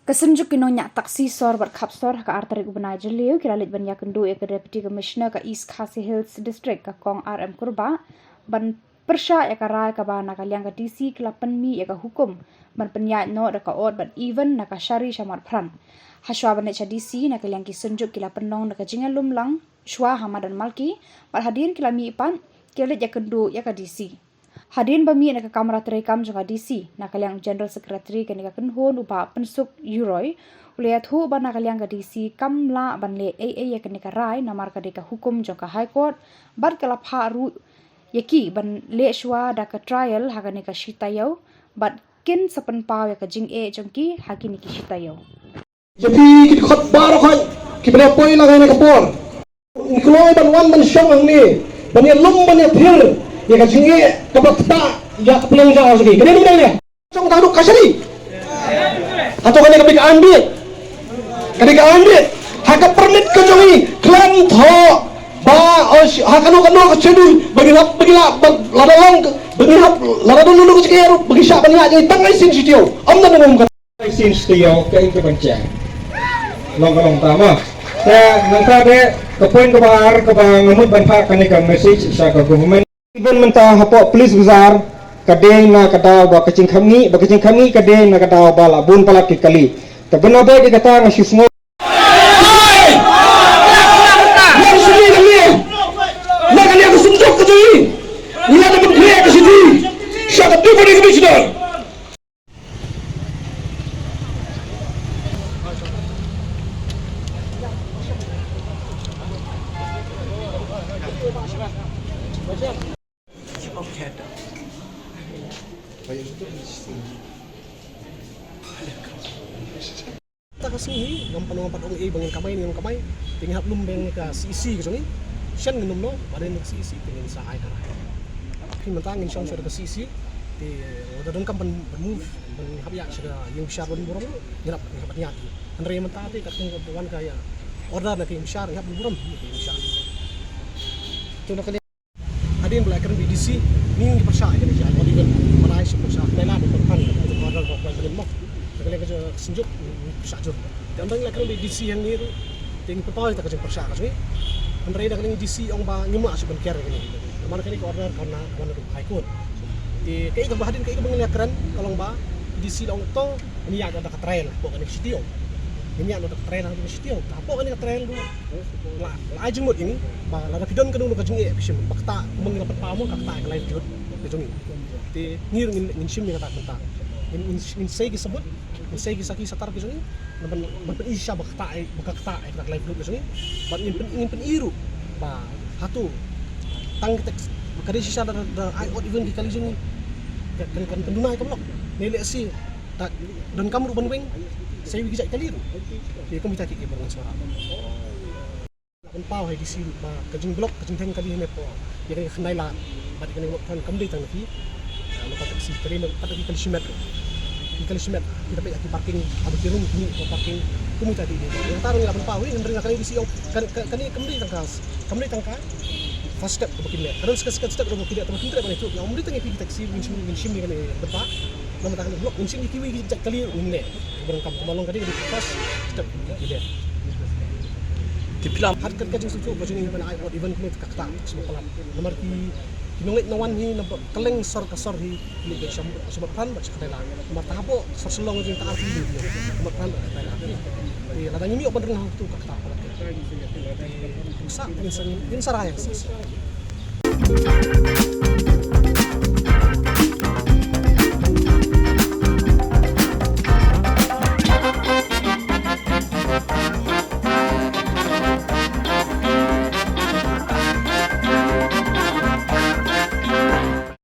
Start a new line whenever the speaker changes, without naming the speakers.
Kesenjuk kino nyak taksi sor ber kapsor ka arteri ubnai jeliu kira lit ban yakendu ke deputy commissioner ka East Khasi Hills district ka kong RM Kurba ban persya ya ka rai ka ba na kalyang ka DC kelapan mi ya ka hukum ban penyat no da ka od ban even na ka syari syamat pran haswa ban cha DC na kalyang ki senjuk kila penong na ka jingal lumlang shwa hamadan malki par hadin kila mi pan kira lit yakendu ya ka DC Hadin bami na kamera terekam juga DC na kalyang General Secretary kan ka kenhon upa pensuk Euroy uliat hu ban na kalyang ka DC kamla ban le AA ya kan ka rai na marka de ka hukum joka High Court bar kala pharu yaki ban le shwa da ka trial ha kan ka shitayo bat kin sapan paw ya ka jing e jongki hakini ki shitayo
jadi khot baro khoi ki bele poi la ga ka por kloi ban wan ban shong ang ni ban ye lum ban ye phir ya ka jinge ka bakta ya ka peleng ja asli kene ni ne song ta du kasari atau kene ka big ambil kene ka ambil ha ka permit ka jongi klan tho ba os ha kanu ka schedule bagi la la long bagi la do nu ko ke bagi sya ban ya tang ai sin sitio am na ngom ka
sin sitio ka in ka bancha long tama ta nang ta de ka point ka bar ka bang ngamut ban pha kane ka message sa ka government even mentah hapok police guzar kadeng na kadaw ba kacing kami kadeng na kadaw ba labun pala kali tabena ba di kata nga sismo
na kali aku sunjuk ke sini ni ada berkreat ke sini siapa tu pada commissioner ta kasih ngam panong patong e bangun kamay tinghat lum beng ka CC ke sini sian ngenum no pada nek CC pengen sa ai kara ki mentangin song sur ka CC ti oda don kam ban move ban habya sira yung syar ban buram nirap niat andre mentati ka tung wan kaya order na ki syar ngap buram ki syar tu nak adin black kan BDC ni persya kan dia odi kan marai si persya lela ban pan untuk order ban ban mo kali ka senjuk persya jur dan bang lakan BDC yang ni tu ting pepau ta ka persya ka ni andre dak ni DC ong ba nyuma si ban ker ni mana kali order karena mana tu High Court di kai ka bahadin kai ka bang lakran kalong ba DC ong to ni ya ada ka trial po kan sitio ini ada ka trial ang sitio tapo kan ka trial la ajeng mod ini ba la pidon ka dulu ka jingi bisim bakta mong dapat pamo ka ta ka live jud ka jingi di ngir ngin sim ni ka ta tentang in say gisabot in say gisaki satar ka jingi ban isya bakta ka live jud ka jingi ban in pen iru ba hatu tang teks makade siya da I out even di kali jingi kan pendunay kamlok nile si dan kamu ban weng saya wigi jai kali ru di komita ki barang suara kan pau hai di sini ba kajing blok kajing teng kali ne po ya kan khnai la ba kan blok kan kam dei tang ki maka taksi kali ne pada kali simet kita pe ki parking adu kirung ni parking komita di yang tarung la pau ni ndring kali di si kan kam dei tang ka first step ko kinle terus second step ko kinle tapi kinle itu yang umri tangi pi taksi minsim ni kan depa nama tangan blok minsim ni kiwi jak kali unle barang kam malong kali di first step kinle di film had kan kajing susu bajing ni ban ai out even kumit kakta semua pelan nomor ki kinongit nawan ni keleng sor kasor hi ni ke sebab pan baca kadala nomor tahapo sor selong jing ta arti ni nomor pan kadala di ladang ini open renang tu kakta sa insan saraya